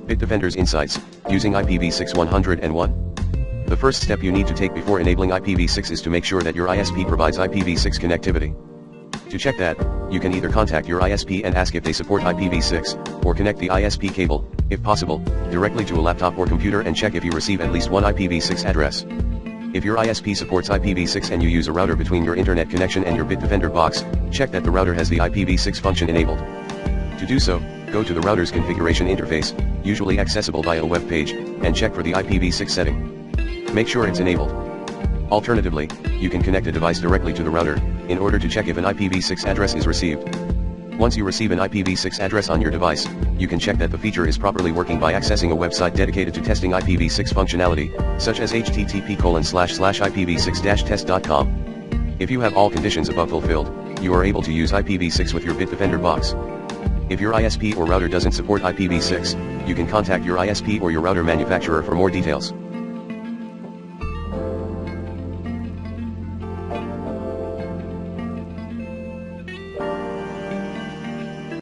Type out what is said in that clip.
Bitdefender's Insights, using IPv6 101. The first step you need to take before enabling IPv6 is to make sure that your ISP provides IPv6 connectivity. To check that, you can either contact your ISP and ask if they support IPv6, or connect the ISP cable, if possible, directly to a laptop or computer and check if you receive at least one IPv6 address. If your ISP supports IPv6 and you use a router between your internet connection and your Bitdefender box, check that the router has the IPv6 function enabled. To do so, go to the router's configuration interface, usually accessible via a web page, and check for the IPv6 setting. Make sure it's enabled. Alternatively, you can connect a device directly to the router, in order to check if an IPv6 address is received. Once you receive an IPv6 address on your device, you can check that the feature is properly working by accessing a website dedicated to testing IPv6 functionality, such as http://ipv6-test.com. If you have all conditions above fulfilled, you are able to use IPv6 with your Bitdefender box. If your ISP or router doesn't support IPv6, you can contact your ISP or your router manufacturer for more details.